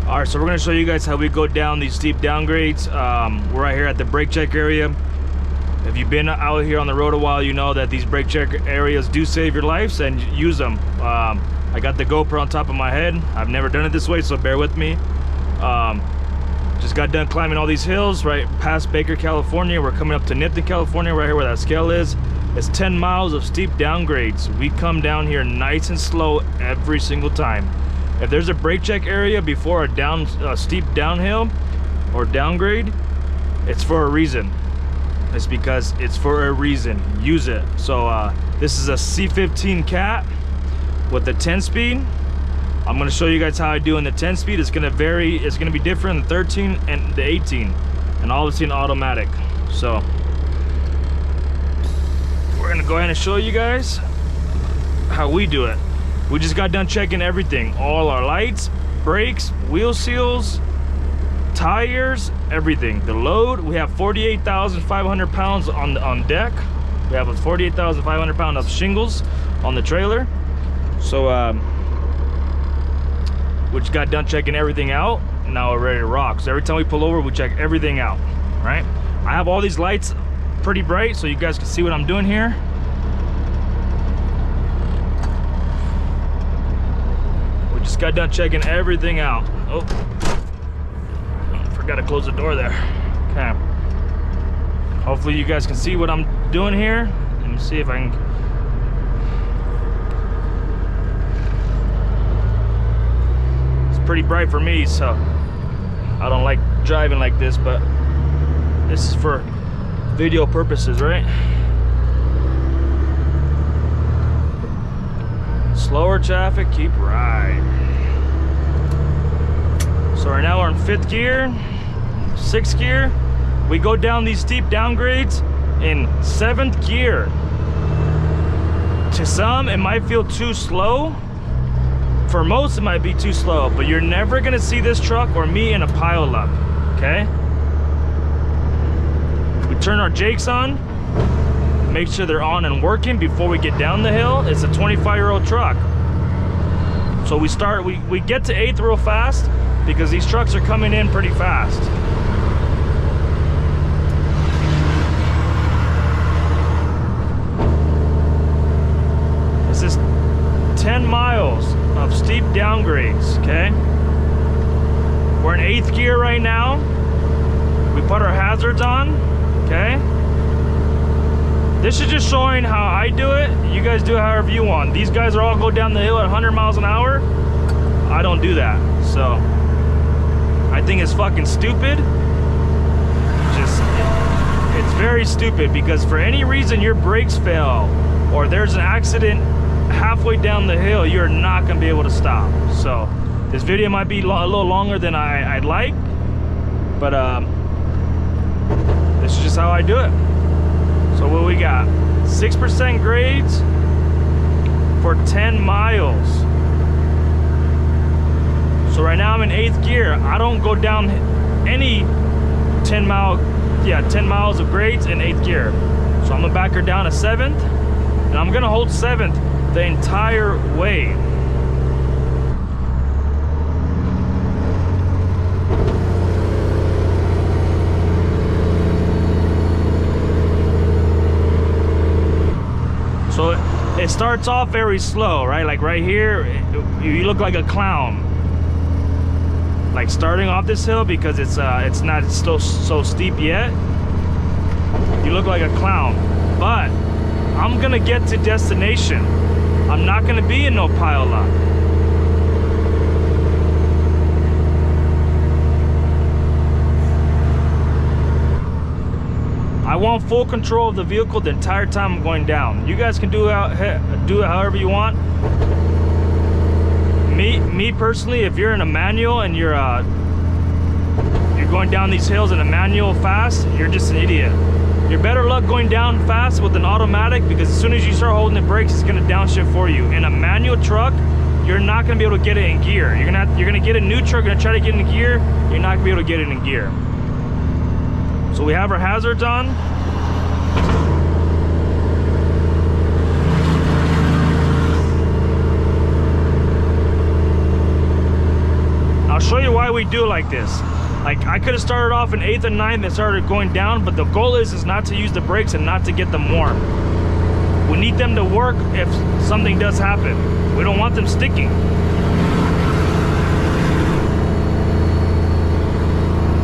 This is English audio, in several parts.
All right, so we're gonna show you guys how we go down these steep downgrades. We're right here at the brake check area. If you've been out here on the road a while, you know that these brake check areas do save your lives, and use them. I got the GoPro on top of my head. I've never done it this way, so bear with me. Just got done climbing all these hills right past Baker, California. We're coming up to Nipton, California, right here where that scale is. It's 10 miles of steep downgrades. We come down here nice and slow every single time. If there's a brake check area before a steep downhill or downgrade, it's for a reason. It's because it's for a reason. Use it. So this is a C15 Cat with the 10-speed. I'm gonna show you guys how I do in the 10-speed. It's gonna vary. It's gonna be different in the 13 and the 18, and obviously in automatic. So we're gonna go ahead and show you guys how we do it. We just got done checking everything, all our lights, brakes, wheel seals, tires, everything. The load, we have 48,500 pounds on deck. We have a 48,500 pound of shingles on the trailer. So we just got done checking everything out. Now we're ready to rock. So every time we pull over, we check everything out, right? I have all these lights pretty bright so you guys can see what I'm doing here. Just got done checking everything out. Oh, forgot to close the door there. Okay. Hopefully you guys can see what I'm doing here. Let me see if I can. It's pretty bright for me, so I don't like driving like this, but this is for video purposes, right? Slower traffic, keep right. So right now we're in 5th gear, 6th gear. We go down these steep downgrades in 7th gear. To some, it might feel too slow. For most, it might be too slow, but you're never gonna see this truck or me in a pileup, okay? We turn our jakes on, make sure they're on and working before we get down the hill. It's a 25-year-old truck. So we get to 8th real fast because these trucks are coming in pretty fast. This is 10 miles of steep downgrades, okay? We're in 8th gear right now. We put our hazards on, okay? This is just showing how I do it. You guys do it however you want. These guys are all go down the hill at 100 miles an hour. I don't do that. So I think it's fucking stupid. It's very stupid because for any reason your brakes fail or there's an accident halfway down the hill, you're not gonna be able to stop. So this video might be a little longer than I'd like, but this is just how I do it. So what we got? 6% grades for 10 miles. So right now I'm in 8th gear. I don't go down any 10 miles of grades in 8th gear. So I'm gonna back her down to 7th, and I'm gonna hold 7th the entire way. So it starts off very slow, right? Like right here, you look like a clown. Like starting off this hill because it's not so steep yet. You look like a clown, but I'm gonna get to destination. I'm not gonna be in no pileup. I want full control of the vehicle the entire time I'm going down. You guys can do it however you want. Me personally, if you're in a manual and you're going down these hills in a manual fast, you're just an idiot. You're better luck going down fast with an automatic because as soon as you start holding the brakes, it's gonna downshift for you. In a manual truck, you're not gonna be able to get it in gear. You're gonna get a new truck, gonna try to get it in gear, you're not gonna be able to get it in gear. So we have our hazards on. I'll show you why we do it like this. Like, I could have started off in 8th and 9th and started going down, but the goal is not to use the brakes and not to get them warm. We need them to work if something does happen. We don't want them sticking.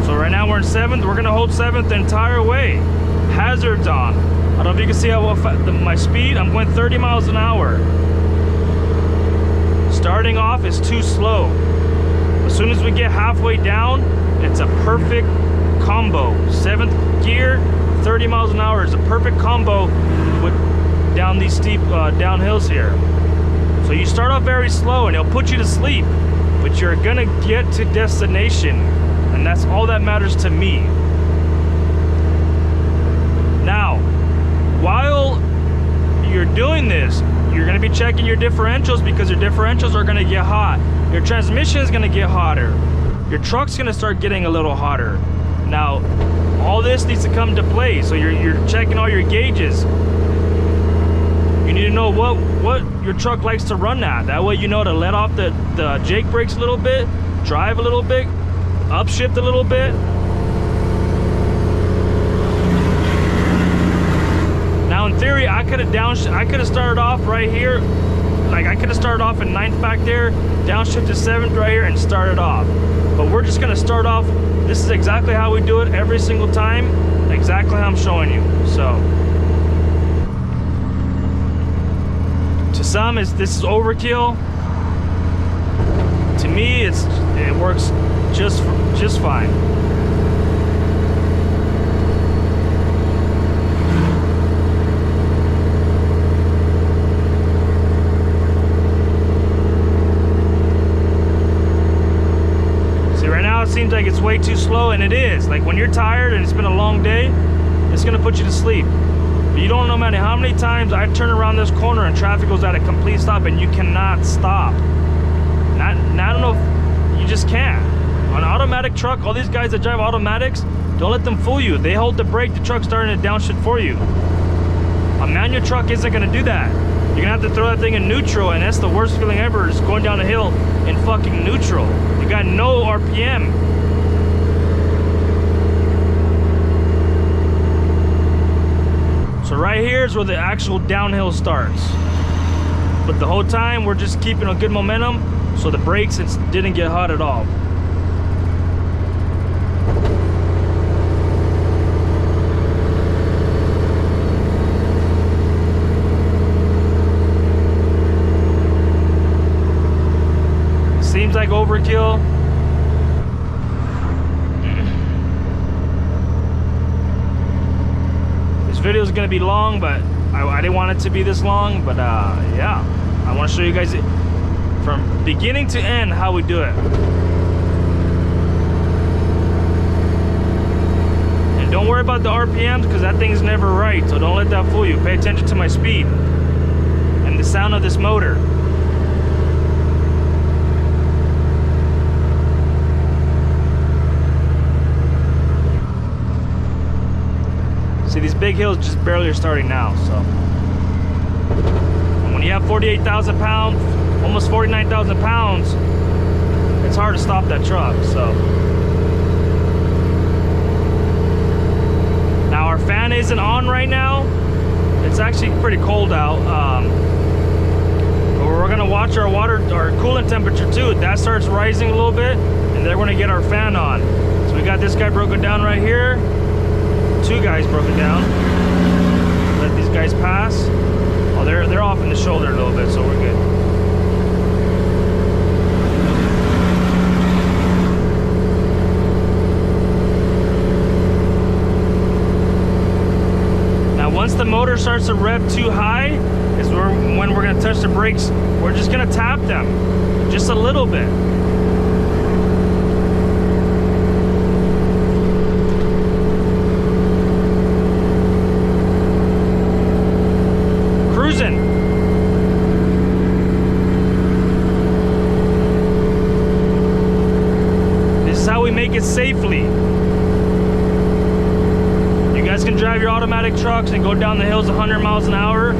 So right now we're in 7th. We're gonna hold 7th the entire way. Hazards on. I don't know if you can see how my speed. I'm going 30 miles an hour. Starting off is too slow. As soon as we get halfway down, it's a perfect combo. 7th gear, 30 miles an hour is a perfect combo with down these steep downhills here. So you start off very slow and it'll put you to sleep, but you're gonna get to destination, and that's all that matters to me. Now, while you're doing this, you're gonna be checking your differentials, because your differentials are gonna get hot. Your transmission is gonna get hotter. Your truck's gonna start getting a little hotter. Now, all this needs to come to play. So you're checking all your gauges. You need to know what your truck likes to run at. That way you know to let off the Jake brakes a little bit, drive a little bit, upshift a little bit. Now in theory, I could have started off right here. Like, I could have started off in 9th back there, downshift to 7th right here, and started off. But we're just gonna start off. This is exactly how we do it every single time. Exactly how I'm showing you. So to some, this is overkill. To me, it works just fine. It seems like it's way too slow, and it is. Like, when you're tired and it's been a long day, it's gonna put you to sleep. But you don't know, man, how many times I turn around this corner and traffic goes at a complete stop and you cannot stop. And I don't know if you just can't. On an automatic truck, all these guys that drive automatics, don't let them fool you. They hold the brake, the truck's starting to downshift for you. A manual truck isn't gonna do that. You're gonna have to throw that thing in neutral, and that's the worst feeling ever, is going down a hill in fucking neutral. You got no RPM. So right here is where the actual downhill starts. But the whole time we're just keeping a good momentum, so the brakes didn't get hot at all. Seems like overkill. This video is gonna be long, but I didn't want it to be this long. But yeah, I want to show you guys it from beginning to end how we do it. And don't worry about the RPMs, because that thing's never right. So don't let that fool you. Pay attention to my speed and the sound of this motor. See, these big hills just barely are starting now, so. And when you have 48,000 pounds, almost 49,000 pounds, it's hard to stop that truck, so. Now our fan isn't on right now. It's actually pretty cold out. But we're gonna watch our coolant temperature too. That starts rising a little bit, and then we're gonna get our fan on. So we got this guy broken down right here. 2 guys broken down. Let these guys pass. Oh, they're off in the shoulder a little bit, so we're good. Now, once the motor starts to rev too high, is when we're gonna touch the brakes. We're just gonna tap them, just a little bit. Make it safely. You guys can drive your automatic trucks and go down the hills 100 miles an hour.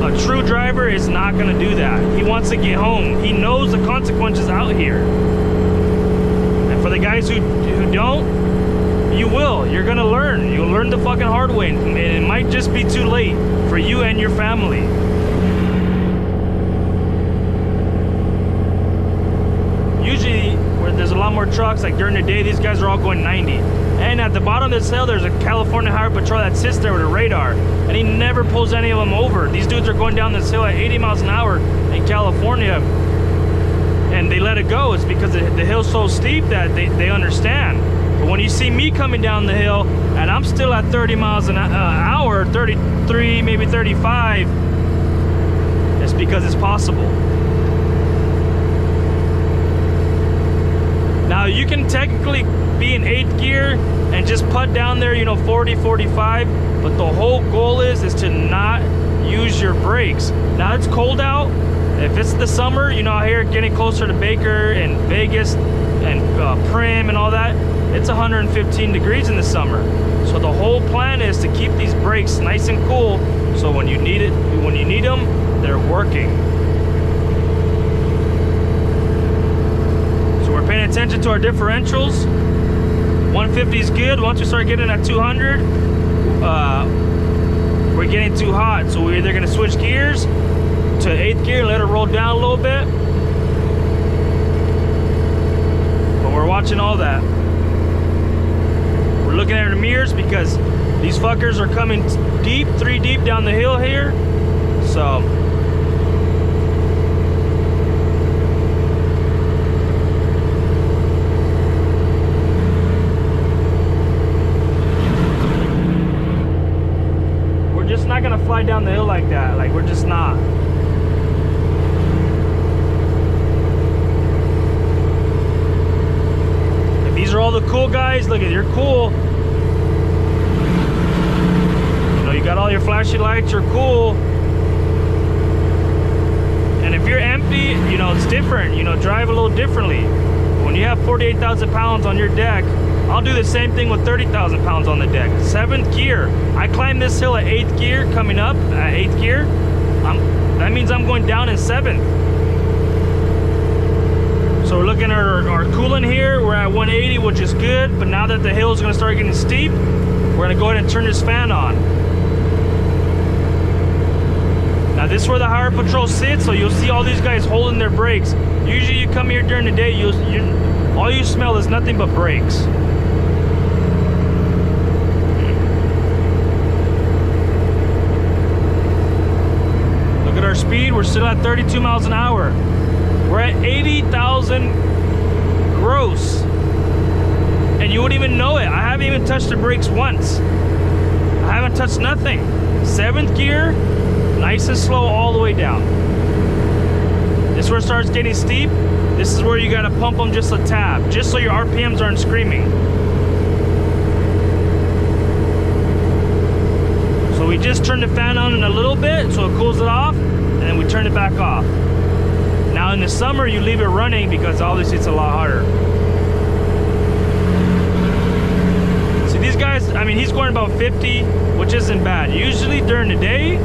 A true driver is not gonna do that. He wants to get home. He knows the consequences out here. And for the guys who don't, you will. You're gonna learn. You'll learn the fucking hard way, and it might just be too late for you and your family. Usually, where there's a lot more trucks, like during the day, these guys are all going 90. And at the bottom of this hill, there's a California Highway Patrol that sits there with a radar, and he never pulls any of them over. These dudes are going down this hill at 80 miles an hour in California, and they let it go. It's because the hill's so steep that they understand. But when you see me coming down the hill, and I'm still at 30 miles an hour, 33, maybe 35, it's because it's possible. Now, you can technically be in 8th gear and just put down there, you know, 40, 45, but the whole goal is to not use your brakes. Now, it's cold out. If it's the summer, you know, out here getting closer to Baker and Vegas and Primm and all that, it's 115 degrees in the summer. So the whole plan is to keep these brakes nice and cool, so when you need them, they're working. So we're paying attention to our differentials. 150 is good. Once we start getting at 200, we're getting too hot. So we're either gonna switch gears to 8th gear and let it roll down a little bit. But we're watching all that. We're looking at our mirrors because these fuckers are coming deep, 3 deep down the hill here. So we're just not gonna fly down the hill like that. Like, we're just not. These are all the cool guys. Look at, you're cool. You know, you got all your flashy lights, you're cool. And if you're empty, you know, it's different. You know, drive a little differently. When you have 48,000 pounds on your deck, I'll do the same thing with 30,000 pounds on the deck. 7th gear. I climbed this hill at 8th gear, coming up at 8th gear. That means I'm going down in 7th. So we're looking at our coolant here. We're at 180, which is good. But now that the hill is going to start getting steep, we're going to go ahead and turn this fan on. Now this is where the Highway Patrol sits, so you'll see all these guys holding their brakes. Usually you come here during the day, all you smell is nothing but brakes. Look at our speed. We're still at 32 miles an hour. We're at 80,000 gross. And you wouldn't even know it. I haven't even touched the brakes once. I haven't touched nothing. 7th gear, nice and slow all the way down. This is where it starts getting steep. This is where you gotta pump them just a tad, just so your RPMs aren't screaming. So we just turned the fan on in a little bit so it cools it off, and then we turn it back off. Now in the summer, you leave it running because obviously it's a lot hotter. See, these guys, I mean, he's going about 50, which isn't bad. Usually during the day,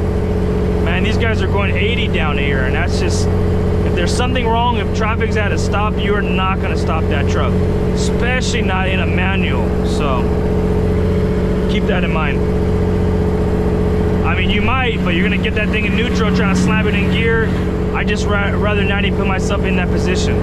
man, these guys are going 80 down here, and that's just, if there's something wrong, if traffic's at a stop, you're not gonna stop that truck, especially not in a manual. So keep that in mind. I mean, you might, but you're gonna get that thing in neutral, trying to slam it in gear. I just rather not even put myself in that position.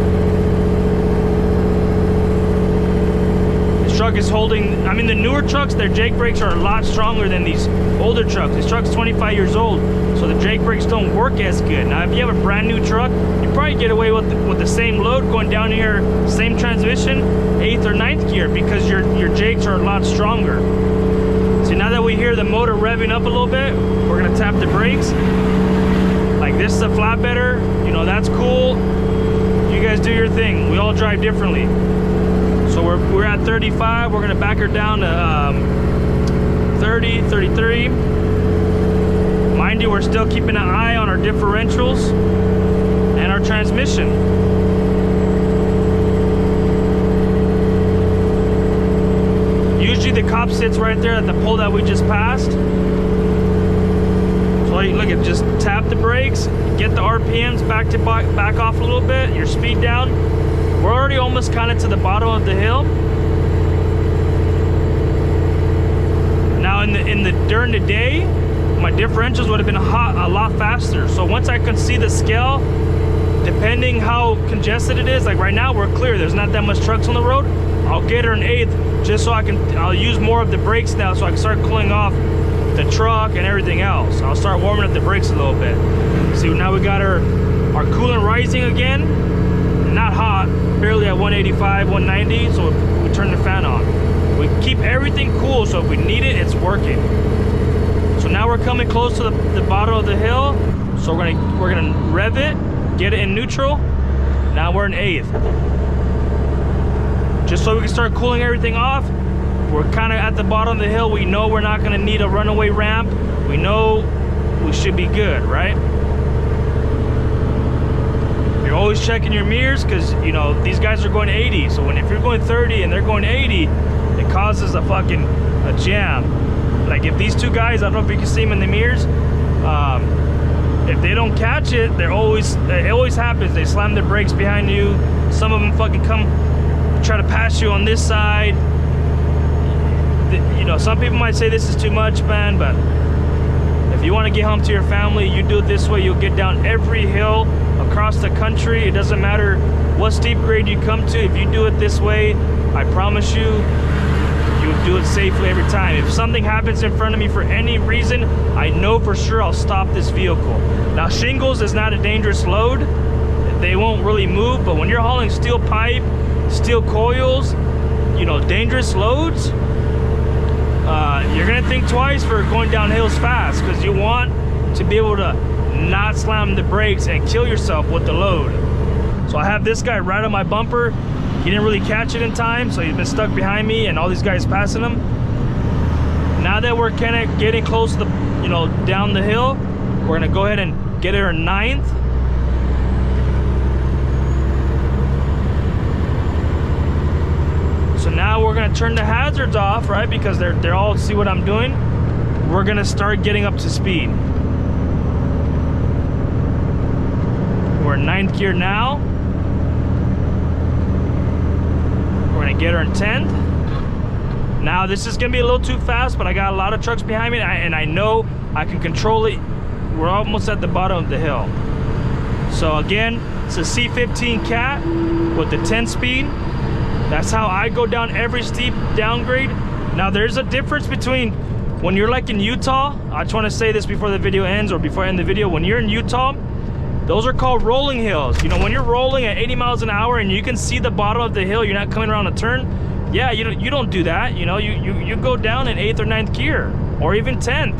This truck is holding, I mean, the newer trucks, their Jake brakes are a lot stronger than these older trucks. This truck's 25 years old, so the Jake brakes don't work as good. Now, if you have a brand new truck, you probably get away with the same load going down here, same transmission, 8th or 9th gear, because your Jakes are a lot stronger. See, now that we hear the motor revving up a little bit, we're gonna tap the brakes. Like, this is a flatbedder, you know, that's cool. You guys do your thing. We all drive differently. So we're at 35. We're gonna back her down to 30, 33. Mind you, we're still keeping an eye on our differentials and our transmission. Usually the cop sits right there at the pole that we just passed. So all you look at, just tap the brakes, get the RPMs back off a little bit, your speed down. We're already almost kind of to the bottom of the hill. Now during the day, my differentials would have been a lot faster. So once I can see the scale, depending how congested it is, like right now we're clear, there's not that much trucks on the road, I'll get her an 1/8 just so I'll use more of the brakes now so I can start cooling off the truck and everything else. I'll start warming up the brakes a little bit. See, now we got our coolant rising again, not hot, barely at 185, 190, so we turn the fan on. We keep everything cool so if we need it, it's working. So now we're coming close to the bottom of the hill, so we're gonna rev it, get it in neutral. Now we're in 1/8. Just so we can start cooling everything off. We're kind of at the bottom of the hill. We know we're not going to need a runaway ramp. We know we should be good, right? You're always checking your mirrors because, you know, these guys are going 80. So if you're going 30 and they're going 80, it causes a jam. Like if these two guys, I don't know if you can see them in the mirrors, if they don't catch it, it always happens. They slam their brakes behind you. Some of them fucking come try to pass you on this side. You know, some people might say this is too much, man, but if you want to get home to your family, you do it this way, you'll get down every hill across the country. It doesn't matter what steep grade you come to. If you do it this way, I promise you, you'll do it safely every time. If something happens in front of me for any reason, I know for sure I'll stop this vehicle. Now, shingles is not a dangerous load. They won't really move, but when you're hauling steel pipe, steel coils, you know, dangerous loads, you're gonna think twice for going down hills fast because you want to be able to not slam the brakes and kill yourself with the load. So I have this guy right on my bumper. He didn't really catch it in time, so he's been stuck behind me and all these guys passing him. Now that we're kind of getting close to the, you know, down the hill, we're gonna go ahead and get her 9th. So now we're gonna turn the hazards off, right? Because they're all, see what I'm doing? We're gonna start getting up to speed. We're in 9th gear now. We're gonna get her in 10th. Now this is gonna be a little too fast, but I got a lot of trucks behind me and I know I can control it. We're almost at the bottom of the hill. So again, it's a C15 Cat with the 10 speed. That's how I go down every steep downgrade. Now there's a difference between when you're like in Utah. I just want to say this before the video ends or before I end the video. When you're in Utah, those are called rolling hills. You know, when you're rolling at 80 miles an hour and you can see the bottom of the hill, you're not coming around a turn. Yeah, you don't do that. You know, you go down in 8th or 9th gear or even 10th.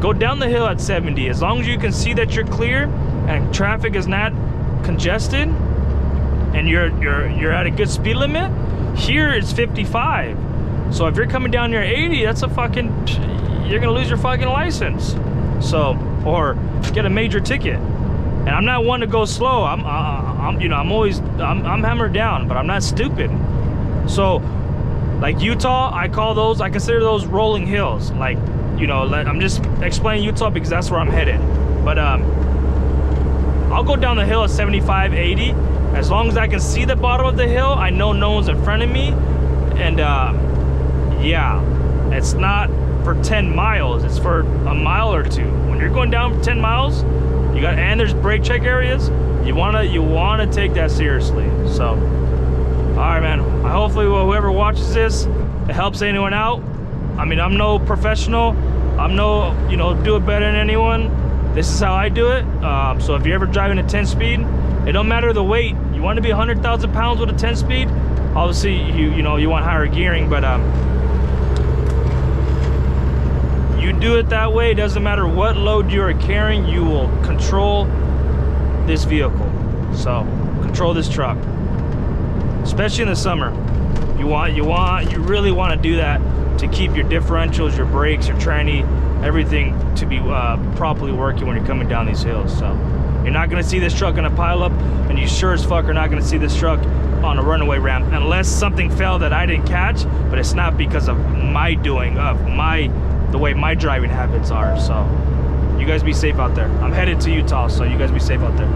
Go down the hill at 70. As long as you can see that you're clear and traffic is not congested and you're at a good speed limit. Here it's 55. So if you're coming down near 80, that's you're gonna lose your fucking license. So, or get a major ticket. And I'm not one to go slow. I'm hammered down, but I'm not stupid. So, like Utah, I consider those rolling hills. Like, you know, I'm just explaining Utah because that's where I'm headed. But I'll go down the hill at 75, 80. As long as I can see the bottom of the hill, I know no one's in front of me. And yeah, it's not for 10 miles, it's for a mile or two. When you're going down for 10 miles, and there's brake check areas, you wanna take that seriously. So, all right, man. Hopefully, whoever watches this, it helps anyone out. I mean, I'm no professional. I'm no, you know, do it better than anyone. This is how I do it. So if you're ever driving a 10 speed, it don't matter the weight. You want to be 100,000 pounds with a 10 speed. Obviously, you know, you want higher gearing, but you do it that way. It doesn't matter what load you are carrying. You will control this vehicle. So control this truck, especially in the summer. You really want to do that to keep your differentials, your brakes, your tranny, everything to be properly working when you're coming down these hills. So you're not going to see this truck in a pileup, and you sure as fuck are not going to see this truck on a runaway ramp unless something fell that I didn't catch, but it's not because of my doing, of the way my driving habits are. So You guys be safe out there. I'm headed to Utah, so you guys be safe out there.